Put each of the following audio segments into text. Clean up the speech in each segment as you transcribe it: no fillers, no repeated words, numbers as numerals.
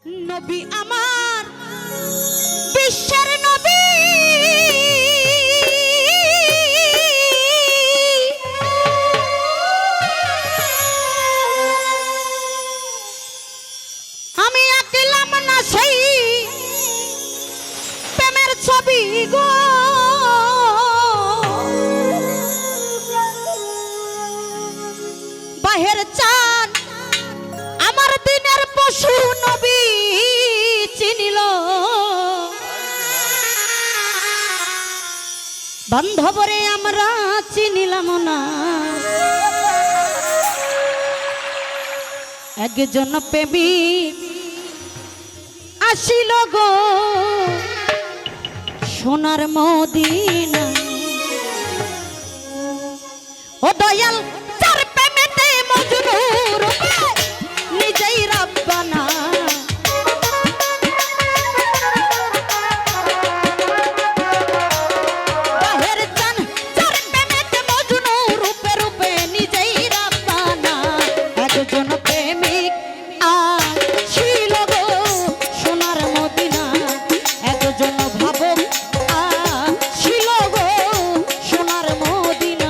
নবী আমার বিশ্বের নবী, আমি আঁকলাম না সেই প্রেমের ছবি গো, বাহের চাঁদ আমার দিনের পশু নবী চিনিল, বান্ধবরে আমরা চিনিলাম না। একজন প্রেমিক আসিল গো সোনার মদিনা, ও দয়াল যার প্রেমেতে মজনু রূপে নিজেই রাব্বানা, বাহের চান যার প্রেমেতে মজনু রূপে রূপে নিজেই রাব্বানা। একজন প্রেমিক আসিল গো সোনার মদিনা, একজন ভাবক আসিল গো সোনার মদিনা।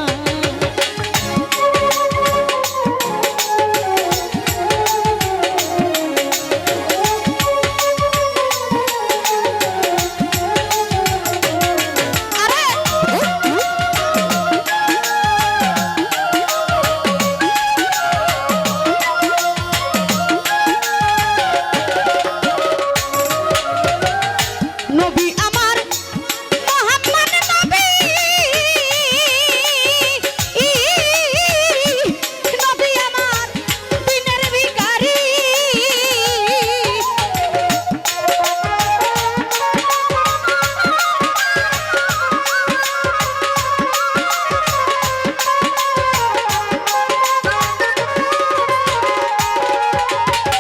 নবী আমার মোহাম্মদ নবী, নবী আমার দিনের ভিখারি,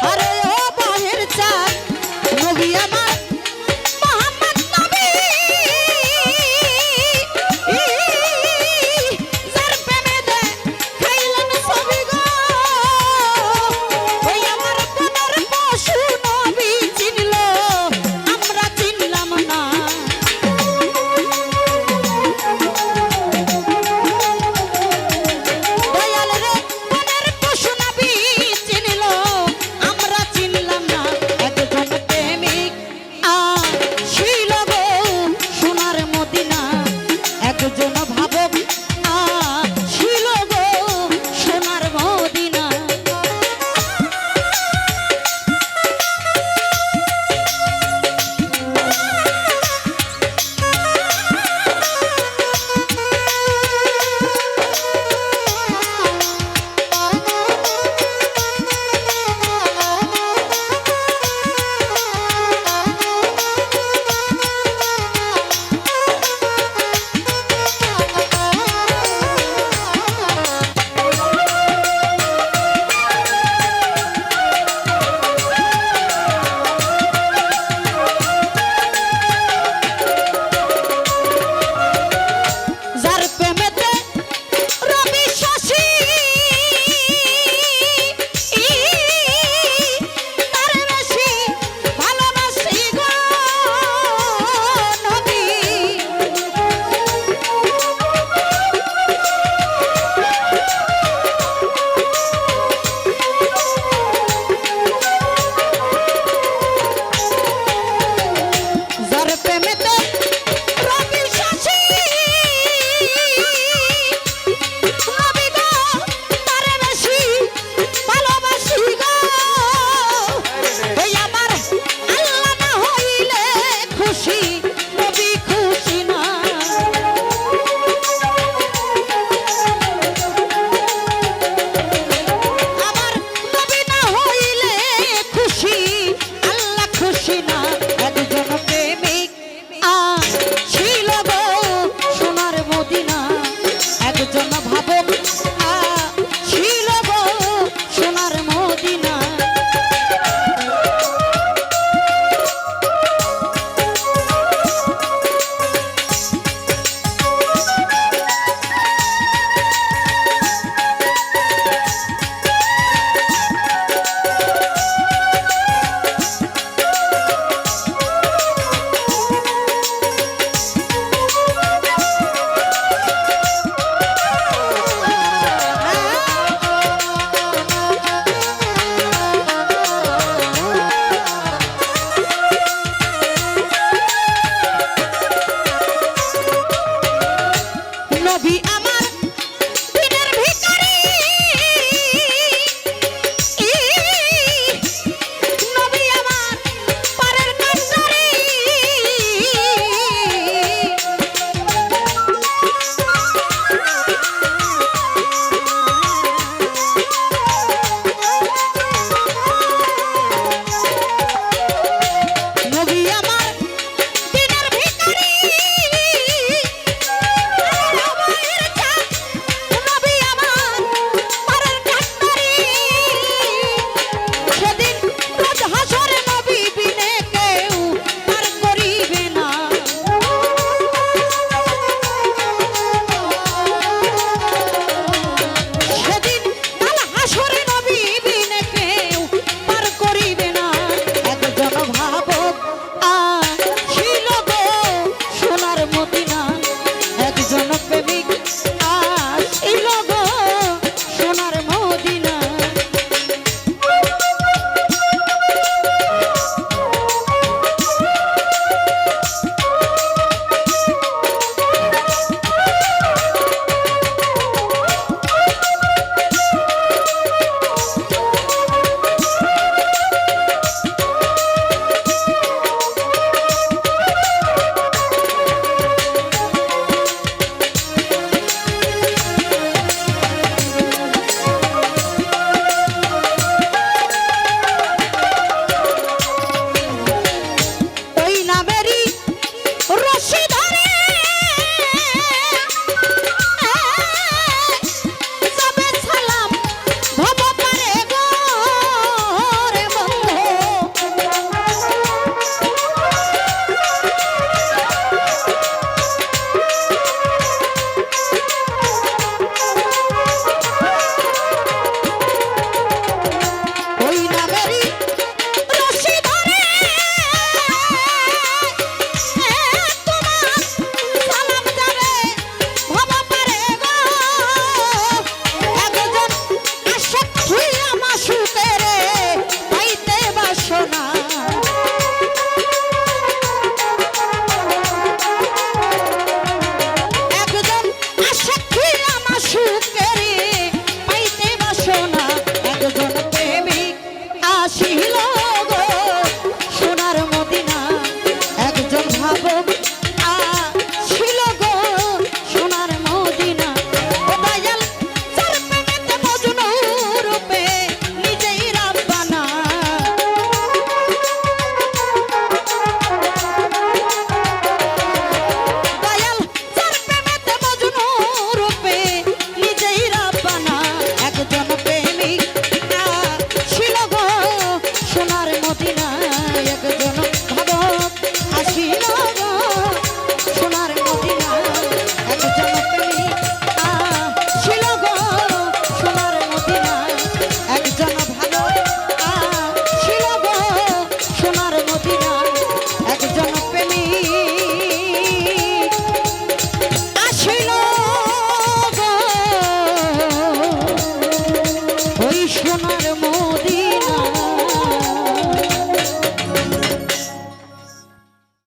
আরে ও বাহের চাঁদ নবী আমার মোহাম্মদ নবী, যার প্রেমেতে খাইলাম ছবি গো, ওই আমার প্রাণের পশু নবী চিনল, আমরা চিনলাম না। দয়াল রে প্রাণের পশু নবী চিনল, আমরা চিনলাম না। একজন প্রেমিক আসিল গো সোনার মদিনা, একজন ভাবক আসিল গো সোনার মদিনা। যার প্রেমেতে রবি শশী, তার বেশি ভালোবাসি গো নবী, যার প্রেমেতে রবি শশী, নবী গো তার বেশি ভালোবাসি গো, ওই আমার আল্লাহ না হইলে খুশি নবী খুশি না। আমার নবী না হইলে খুশি আল্লাহ খুশি না।